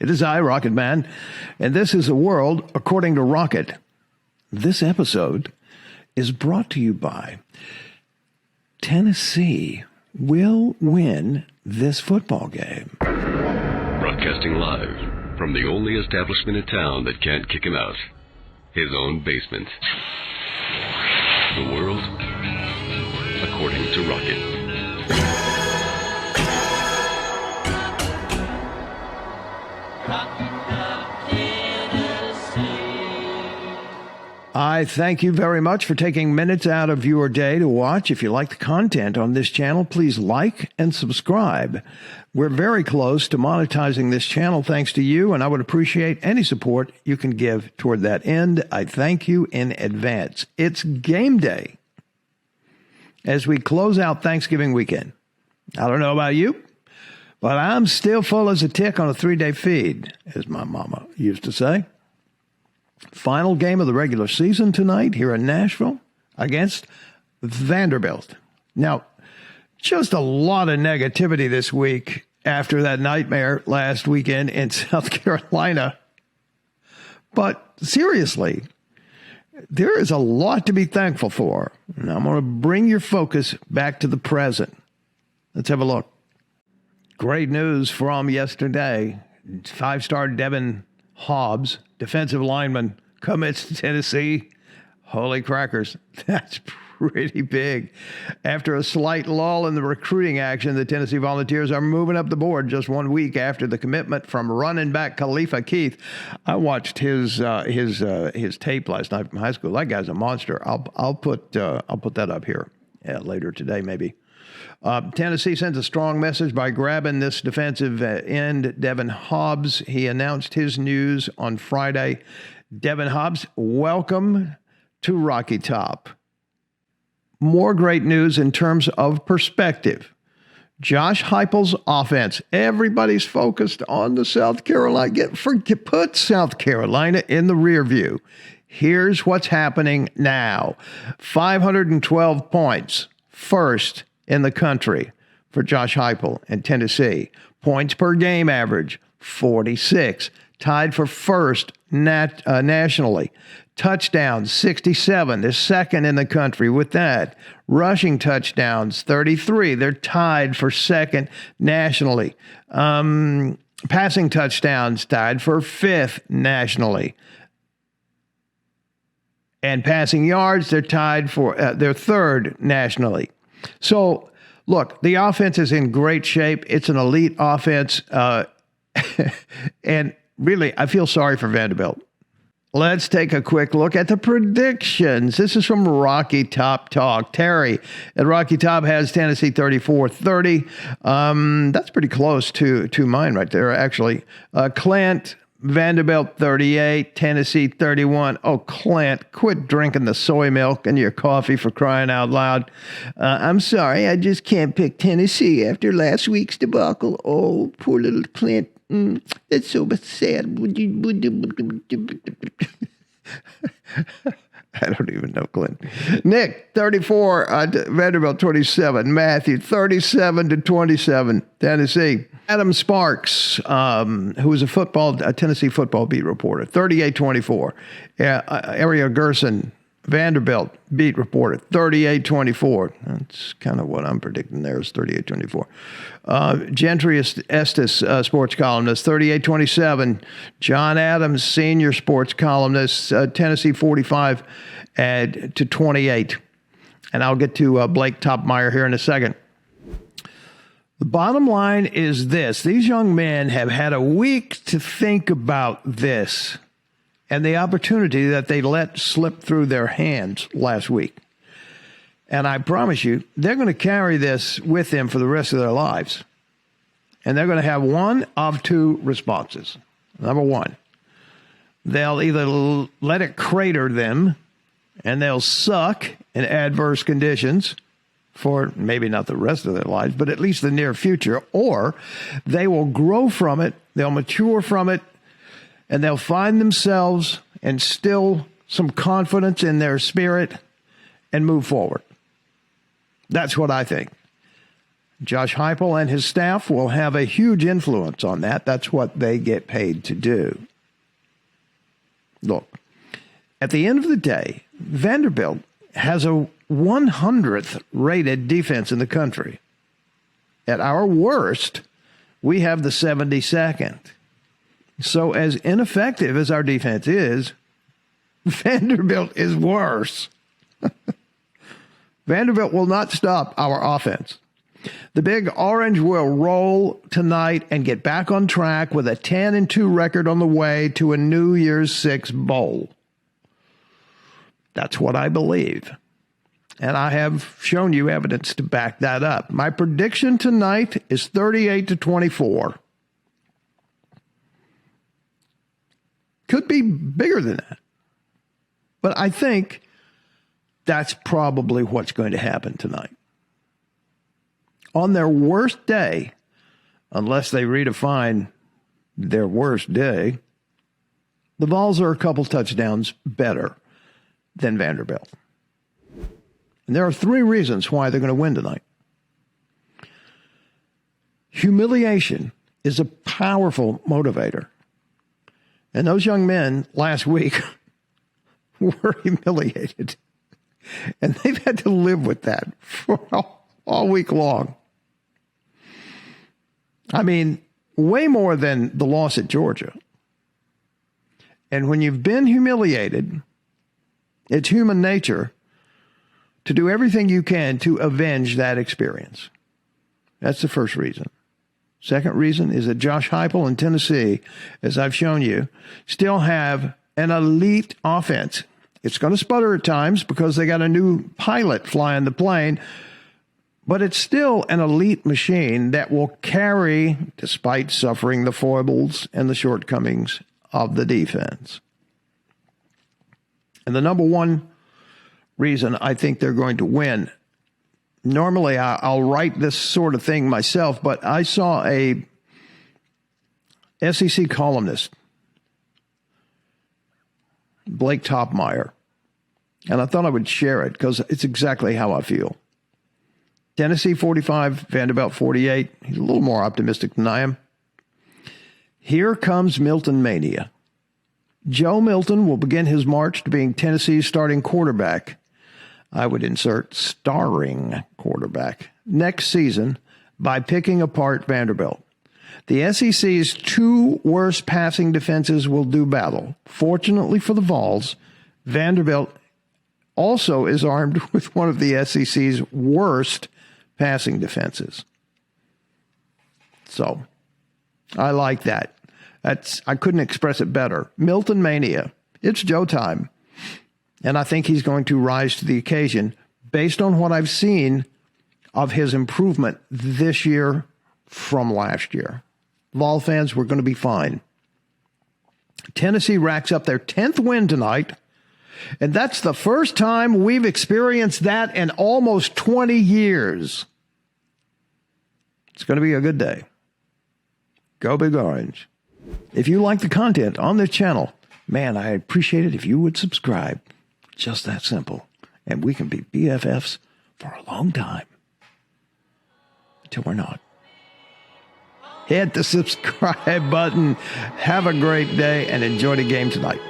It is I, Rocket Man, and this is the world according to Rocket. This episode is brought to you by Tennessee will win this football game. Broadcasting live from the only establishment in town that can't kick him out, his own basement. The world according to Rocket. I thank you very much for taking minutes out of your day to watch. If you like the content on this channel, please like and subscribe. We're very close to monetizing this channel thanks to you, and I would appreciate any support you can give toward that end. I thank you in advance. It's game day as we close out Thanksgiving weekend. I don't know about you, but I'm still full as a tick on a 3-day feed, as my mama used to say. Final game of the regular season tonight here in Nashville against Vanderbilt. Now, just a lot of negativity this week after that nightmare last weekend in South Carolina. But seriously, there is a lot to be thankful for. And I'm going to bring your focus back to the present. Let's have a look. Great news from yesterday. 5-star Devin Hobbs, defensive lineman, commits to Tennessee. Holy crackers. That's pretty big. After a slight lull in the recruiting action, the Tennessee Volunteers are moving up the board just 1 week after the commitment from running back Khalifa Keith. I watched his tape last night from high school. That guy's a monster. I'll put that up here later today, maybe. Tennessee sends a strong message by grabbing this defensive end, Devin Hobbs. He announced his news on Friday. Devin Hobbs, welcome to Rocky Top. More great news in terms of perspective. Josh Heupels' offense. Everybody's focused on the South Carolina. Put South Carolina in the rear view. Here's what's happening now. 512 points. First in the country for Josh Heupel in Tennessee. Points per game average, 46. Tied for first nationally. Touchdowns, 67. They're second in the country with that. Rushing touchdowns, 33. They're tied for second nationally. Passing touchdowns, tied for fifth nationally. And passing yards, they're tied for they're third nationally. So, look, the offense is in great shape. It's an elite offense. And really, I feel sorry for Vanderbilt. Let's take a quick look at the predictions. This is from Rocky Top Talk. Terry at Rocky Top has Tennessee 34-30. That's pretty close to mine right there, actually. Clint, Vanderbilt 38, Tennessee 31. Oh, Clint, quit drinking the soy milk in your coffee for crying out loud. I'm sorry, I just can't pick Tennessee after last week's debacle. Oh, poor little Clint. That's so sad. I don't even know Clint. Nick, 34, Vanderbilt 27. Matthew, 37-27, Tennessee. Adam Sparks, who was a Tennessee football beat reporter, 38-24. Ariel Gerson, Vanderbilt beat reporter, 38-24. That's kind of what I'm predicting there is 38-24. Gentry Estes, sports columnist, 38-27. John Adams, senior sports columnist, Tennessee 45-28. And I'll get to Blake Topmeyer here in a second. The bottom line is this. These young men have had a week to think about this and the opportunity that they let slip through their hands last week. And I promise you, they're going to carry this with them for the rest of their lives. And they're going to have one of two responses. Number one, they'll either let it crater them and they'll suck in adverse conditions for maybe not the rest of their lives, but at least the near future, or they will grow from it, they'll mature from it, and they'll find themselves and still some confidence in their spirit and move forward. That's what I think. Josh Heupel and his staff will have a huge influence on that. That's what they get paid to do. Look, at the end of the day, Vanderbilt has a 100th rated defense in the country. At our worst, we have the 72nd. So as ineffective as our defense is, Vanderbilt is worse. Vanderbilt will not stop our offense. The Big Orange will roll tonight and get back on track with a 10-2 record on the way to a New Year's Six bowl. That's what I believe. And I have shown you evidence to back that up. My prediction tonight is 38-24. Could be bigger than that. But I think that's probably what's going to happen tonight. On their worst day, unless they redefine their worst day, the Vols are a couple touchdowns better than Vanderbilt. And there are 3 reasons why they're going to win tonight. Humiliation is a powerful motivator. And those young men last week were humiliated. And they've had to live with that for all week long. I mean, way more than the loss at Georgia. And when you've been humiliated, it's human nature to do everything you can to avenge that experience. That's the first reason. Second reason is that Josh Heupel in Tennessee, as I've shown you, still have an elite offense. It's going to sputter at times because they got a new pilot flying the plane, but it's still an elite machine that will carry, despite suffering the foibles and the shortcomings of the defense. And the number one reason I think they're going to win, normally I'll write this sort of thing myself, but I saw a SEC columnist, Blake Topmeyer, and I thought I would share it because it's exactly how I feel. Tennessee 45, Vanderbilt 48. He's a little more optimistic than I am. Here comes Milton Mania. Joe Milton will begin his march to being Tennessee's starting quarterback. I would insert starring quarterback next season by picking apart Vanderbilt. The SEC's 2 worst passing defenses will do battle. Fortunately for the Vols, Vanderbilt also is armed with one of the SEC's worst passing defenses. So, I like that. I couldn't express it better. Milton Mania. It's Joe time. And I think he's going to rise to the occasion based on what I've seen of his improvement this year from last year. Vol fans, we're going to be fine. Tennessee racks up their 10th win tonight, and that's the first time we've experienced that in almost 20 years. It's going to be a good day. Go Big Orange. If you like the content on this channel, man, I appreciate it if you would subscribe. Just that simple. And we can be BFFs for a long time. Until we're not. Hit the subscribe button. Have a great day and enjoy the game tonight.